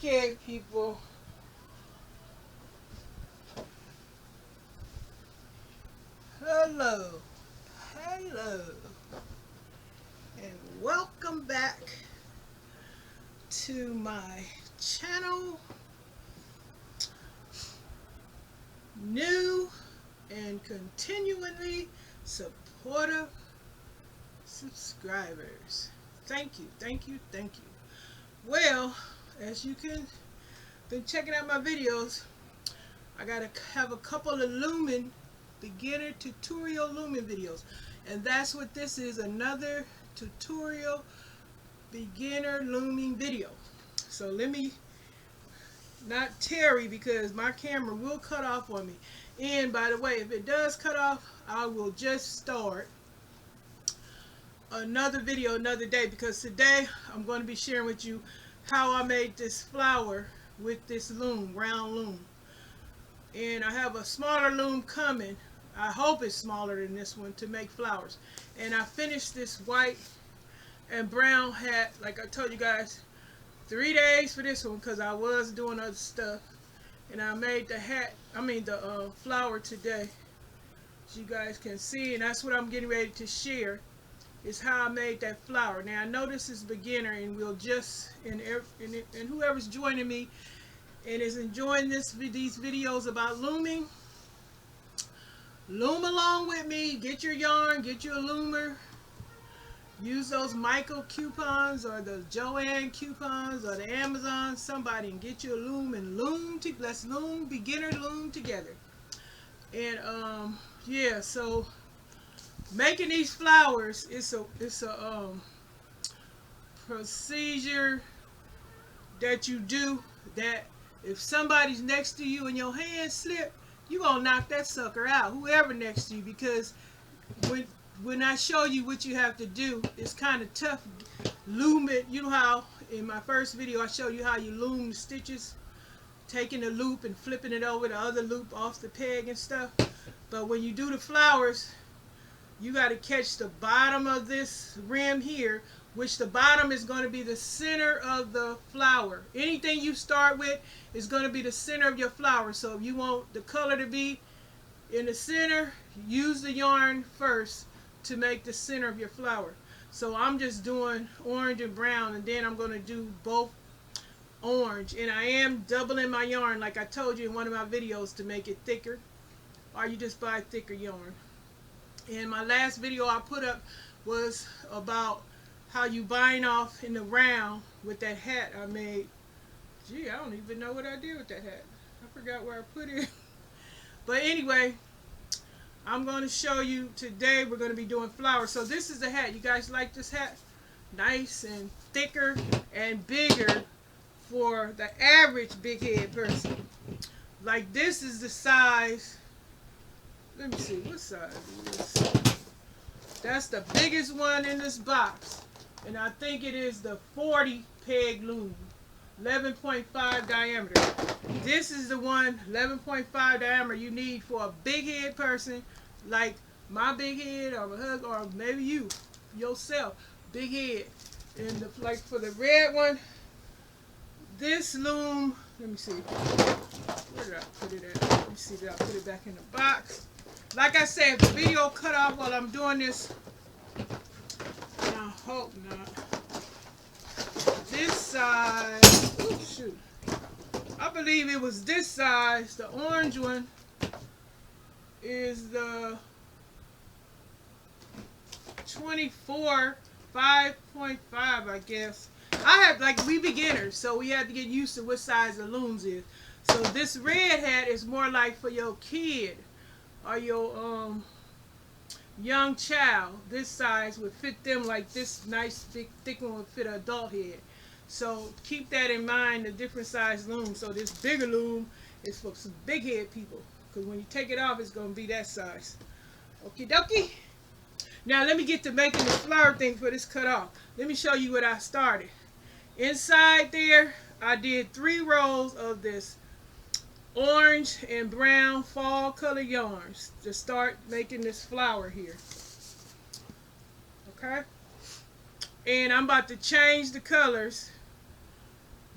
Okay, people. Hello. Hello. And welcome back to my channel. New and continually supportive subscribers. Thank you, thank you, thank you. Well, as you can been checking out my videos, I gotta have a couple of Looming beginner tutorial Looming videos, and that's what this is, another tutorial beginner Looming video. So let me not tarry because my camera will cut off on me. And by the way, if it does cut off, I will just start another video another day, because today I'm going to be sharing with you how I made this flower with this loom, round loom. And I have a smaller loom coming. I hope it's smaller than this one to make flowers. And I finished this white and brown hat, like I told you guys, 3 days for this one because I was doing other stuff. And I made the hat, the flower today, as you guys can see. And that's what I'm getting ready to share, is how I made that flower. Now I know this is beginner, and we'll just, and whoever's joining me and is enjoying these videos about looming, loom along with me. Get your yarn, get you a loomer, use those Michael coupons or the Joanne coupons or the Amazon, somebody, and get you a loom and loom. Let's loom, beginner loom together. And yeah, so making these flowers, it's a procedure that you do, that if somebody's next to you and your hand slip, you gonna knock that sucker out, whoever next to you, because when I show you what you have to do, it's kind of tough. Loom it. You know how in my first video I showed you how you loom the stitches, taking the loop and flipping it over the other loop off the peg and stuff. But when you do the flowers, you got to catch the bottom of this rim here, which the bottom is going to be the center of the flower. Anything you start with is going to be the center of your flower. So if you want the color to be in the center, use the yarn first to make the center of your flower. So I'm just doing orange and brown, and then I'm going to do both orange. And I am doubling my yarn, like I told you in one of my videos, to make it thicker, or you just buy thicker yarn. And my last video I put up was about how you bind off in the round with that hat I made. Gee, I don't even know what I did with that hat. I forgot where I put it. But anyway, I'm going to show you today. We're going to be doing flowers. So this is the hat. You guys like this hat? Nice and thicker and bigger for the average big head person. Like, this is the size. Let me see, what size is this? That's the biggest one in this box. And I think it is the 40 peg loom. 11.5 diameter. This is the one, 11.5 diameter, you need for a big head person like my big head, or my husband, or maybe you yourself, big head. And like for the red one, this loom, let me see, where did I put it at? Let me see, did I put it back in the box? Like I said, if the video cut off while I'm doing this, and I hope not. This size, oh shoot, I believe it was this size. The orange one is the 24, 5.5, I guess. We beginners, so we have to get used to what size the looms is. So this red hat is more like for your kid or your young child. This size would fit them, like this nice big thick one would fit an adult head. So keep that in mind, the different size loom. So this bigger loom is for some big head people, because when you take it off, it's going to be that size. Okie dokie. Now let me get to making the flower thing for this cut off. Let me show you what I started. Inside there, I did 3 rows of this orange and brown fall color yarns to start making this flower here. Okay? And I'm about to change the colors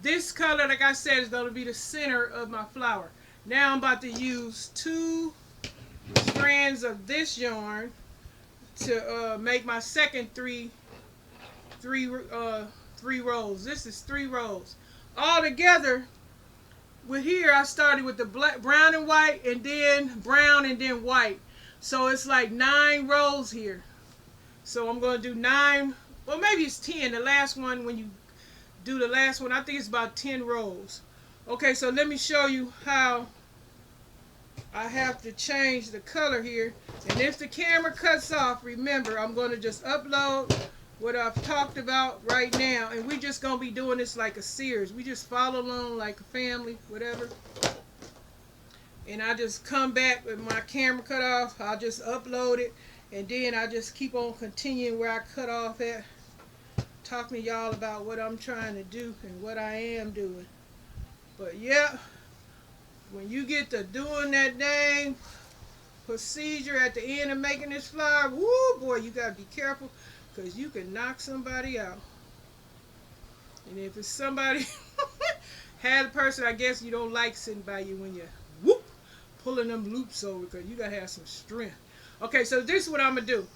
This color, like I said, is going to be the center of my flower. Now I'm about to use 2 strands of this yarn to make my second three rows. This is 3 rows. All together, with here I started with the black, brown and white, and then brown and then white. So it's like 9 rows here. So I'm going to do 9, well maybe it's 10. The last one, when you do the last one, I think it's about 10 rows. Okay, so let me show you how I have to change the color here. And if the camera cuts off, remember, I'm going to just upload what I've talked about right now. And we just going to be doing this like a series. We just follow along like a family, whatever. And I just come back with my camera cut off. I'll just upload it. And then I just keep on continuing where I cut off at. Talking to y'all about what I'm trying to do and what I am doing. But yeah, when you get to doing that dang procedure at the end of making this flower, woo boy, you gotta be careful, because you can knock somebody out. And if it's somebody had a person, I guess you don't like sitting by you when you're whoop pulling them loops over, because you gotta have some strength. Okay, so this is what I'm gonna do.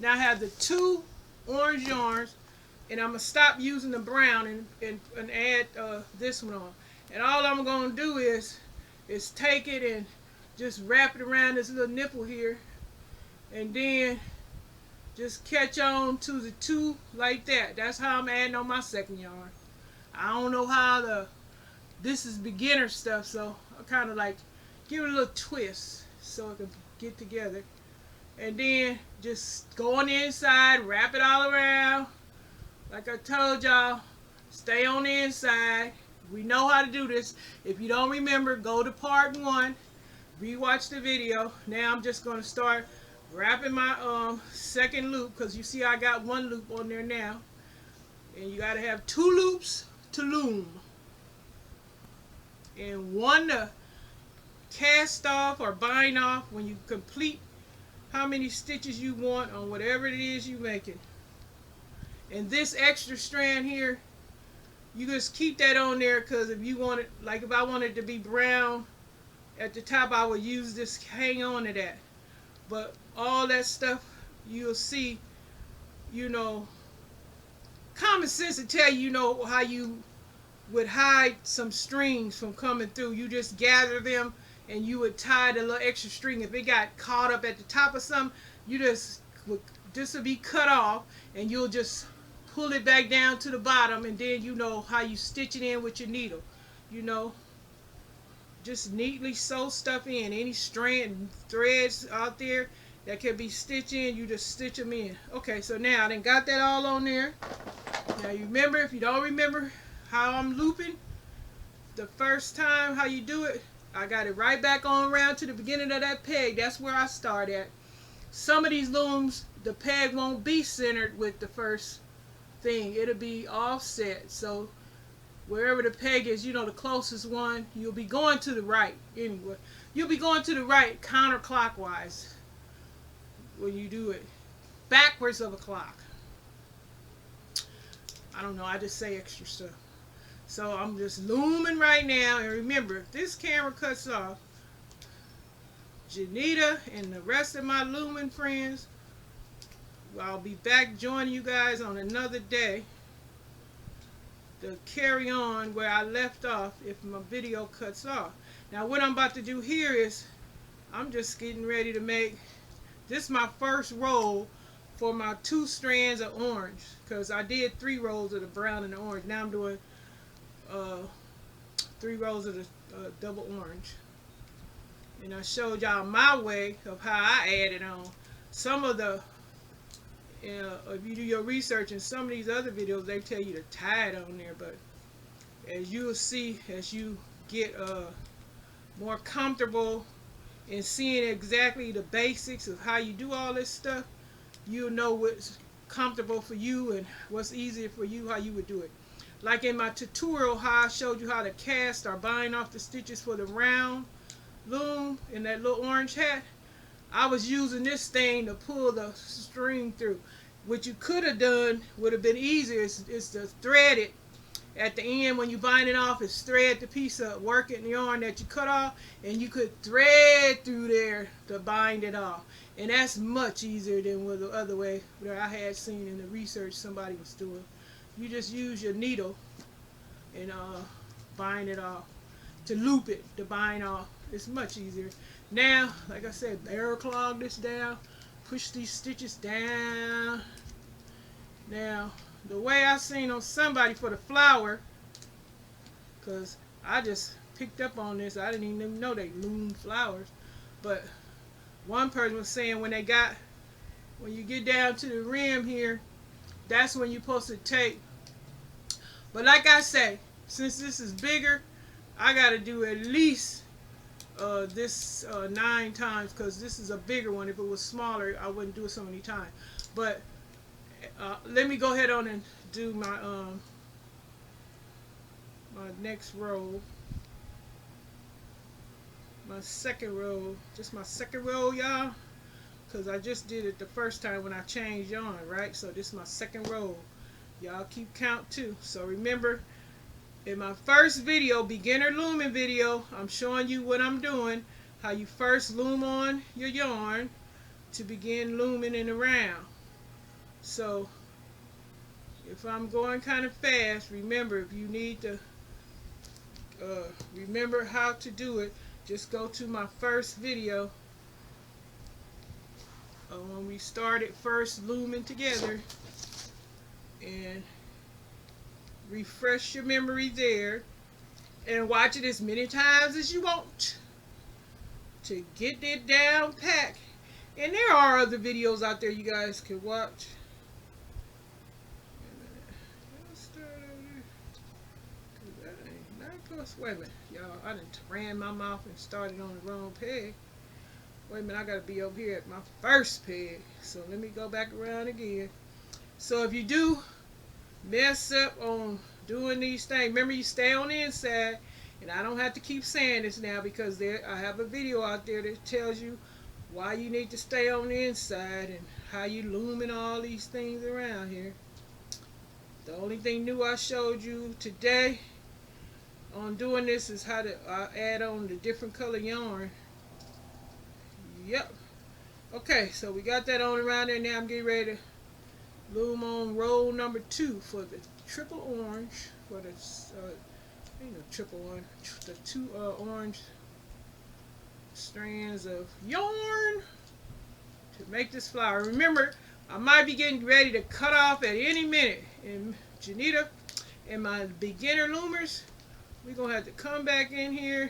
Now I have the 2 orange yarns, and I'm gonna stop using the brown and add this one on. And all I'm gonna do is take it and just wrap it around this little nipple here, and then just catch on to the 2 like that. That's how I'm adding on my second yarn. I don't know how this is beginner stuff, so I kind of like give it a little twist so it can get together. And then just go on the inside, wrap it all around. Like I told y'all, stay on the inside. We know how to do this. If you don't remember, go to part 1, rewatch the video. Now I'm just going to start wrapping my second loop, because you see I got 1 loop on there now. And you got to have 2 loops to loom. And 1 to cast off or bind off when you complete how many stitches you want on whatever it is you're making. And this extra strand here, you just keep that on there, because if you want it, like if I wanted it to be brown at the top, I would use this, hang on to that. But all that stuff, you'll see, you know, common sense will tell you, you know, how you would hide some strings from coming through. You just gather them and you would tie the little extra string. If it got caught up at the top of something, you this would be cut off, and you'll just pull it back down to the bottom, and then you know how you stitch it in with your needle. You know, just neatly sew stuff in. Any strand threads out there that can be stitched in, you just stitch them in. Okay, so now I done got that all on there. Now you remember, if you don't remember how I'm looping the first time, how you do it, I got it right back on around to the beginning of that peg. That's where I start at. Some of these looms, the peg won't be centered with the first thing. It'll be offset. So wherever the peg is, you know, the closest one, you'll be going to the right anyway. You'll be going to the right counterclockwise when you do it backwards of a clock. I don't know, I just say extra stuff. So I'm just looming right now, and remember, if this camera cuts off, Janita and the rest of my looming friends, I'll be back joining you guys on another day to carry on where I left off if my video cuts off. Now what I'm about to do here is, I'm just getting ready to make, this is my first roll for my 2 strands of orange, because I did 3 rolls of the brown and the orange. Now I'm doing 3 rows of the double orange. And I showed y'all my way of how I added on. Some of the, if you do your research in some of these other videos, they tell you to tie it on there. But as you'll see, as you get more comfortable in seeing exactly the basics of how you do all this stuff, you'll know what's comfortable for you and what's easier for you, how you would do it. Like in my tutorial, how I showed you how to cast or bind off the stitches for the round loom in that little orange hat, I was using this thing to pull the string through. What you could have done would have been easier is to thread it at the end when you bind it off is thread the piece of working yarn that you cut off, and you could thread through there to bind it off. And that's much easier than with the other way that I had seen in the research somebody was doing. You just use your needle and bind it off, to loop it, to bind off. It's much easier. Now, like I said, barrel clog this down, push these stitches down. Now, the way I seen on somebody for the flower, because I just picked up on this, I didn't even know they loom flowers, but one person was saying when you get down to the rim here, that's when you're supposed to take. But like I say, since this is bigger, I got to do at least this 9 times, because this is a bigger one. If it was smaller, I wouldn't do it so many times. But let me go ahead on and do my my next row, my second row, just my second row, y'all, because I just did it the first time when I changed yarn, right? So this is my second row. Y'all keep count too. So remember, in my first video, beginner looming video, I'm showing you what I'm doing, how you first loom on your yarn to begin looming in around. So if I'm going kind of fast, remember, if you need to remember how to do it, just go to my first video when we started first looming together, and refresh your memory there, and watch it as many times as you want to get it down pat. And there are other videos out there you guys can watch. Wait a minute, y'all, I done ran my mouth and started on the wrong peg. Wait a minute, I gotta be over here at my first peg. So let me go back around again. So if you do mess up on doing these things, remember, you stay on the inside. And I don't have to keep saying this now, because I have a video out there that tells you why you need to stay on the inside and how you looming all these things around here. The only thing new I showed you today on doing this is how to add on the different color yarn. Yep. Okay, so we got that on around there. Now I'm getting ready to loom on row number 2 for the triple orange, for the ain't no triple one, the 2 orange strands of yarn to make this flower. Remember, I might be getting ready to cut off at any minute. And Janita and my beginner loomers, we're going to have to come back in here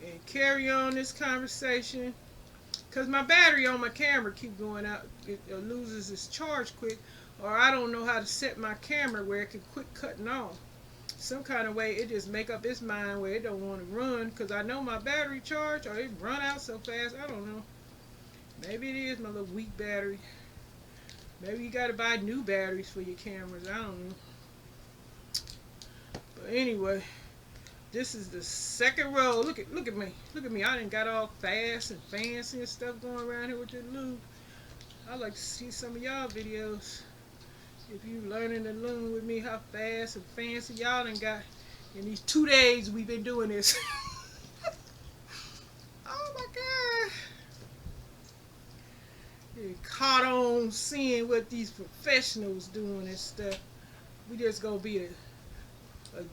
and carry on this conversation, because my battery on my camera keep going out. It loses its charge quick, or I don't know how to set my camera where it can quit cutting off. Some kind of way it just make up its mind where it don't want to run, because I know my battery charge, or it run out so fast. I don't know. Maybe it is my little weak battery. Maybe you got to buy new batteries for your cameras. I don't know. But anyway, this is the second row. Look at me. Look at me. I done got all fast and fancy and stuff going around here with the loom. I'd like to see some of y'all videos. If you learning to loom with me, how fast and fancy y'all done got in these 2 days we've been doing this. Oh my God. You caught on seeing what these professionals doing and stuff. We just gonna be a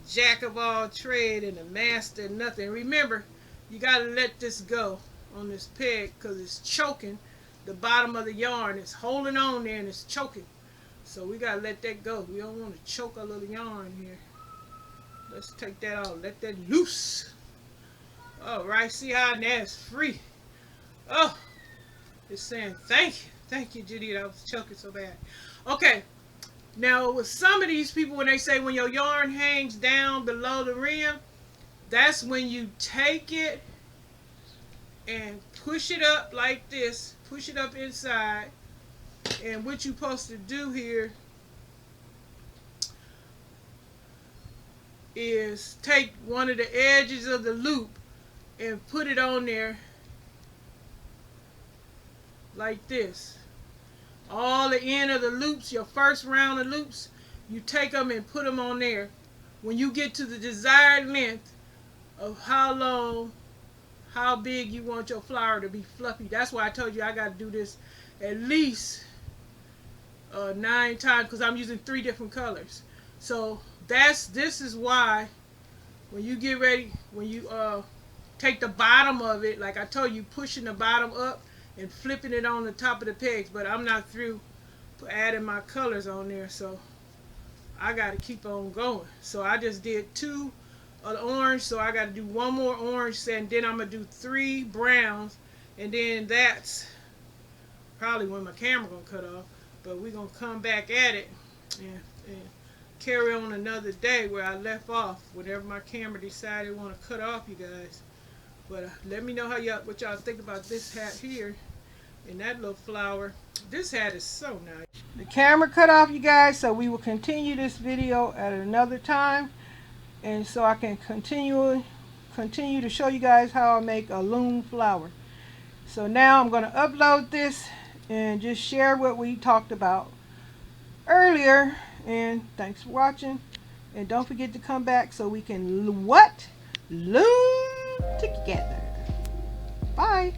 jack of all trade and a master of nothing. Remember, you gotta let this go on this peg, because it's choking the bottom of the yarn. It's holding on there and it's choking. So we gotta let that go. We don't want to choke our little yarn here. Let's take that out. Let that loose. All right, see how that's free. Oh, it's saying thank you. Thank you, Judy. I was choking so bad. Okay. Now, with some of these people, when they say when your yarn hangs down below the rim, that's when you take it and push it up like this. Push it up inside. And what you're supposed to do here is take one of the edges of the loop and put it on there like this. All the end of the loops, your first round of loops, you take them and put them on there. When you get to the desired length of how long, how big you want your flower to be fluffy. That's why I told you I got to do this at least 9 times because I'm using 3 different colors. So this is why when you get ready, when you take the bottom of it, like I told you, pushing the bottom up and flipping it on the top of the pegs. But I'm not through adding my colors on there, so I got to keep on going. So I just did 2 of the orange, so I got to do 1 more orange, and then I'm gonna do 3 browns, and then that's probably when my camera gonna cut off. But we're gonna come back at it and carry on another day where I left off. Whenever my camera decided want to cut off, you guys. But let me know what y'all think about this hat here and that little flower. This hat is so nice. The camera cut off, you guys, so we will continue this video at another time, and so I can continue to show you guys how I make a loom flower. So now I'm going to upload this and just share what we talked about earlier. And thanks for watching, and don't forget to come back so we can loom together. Bye.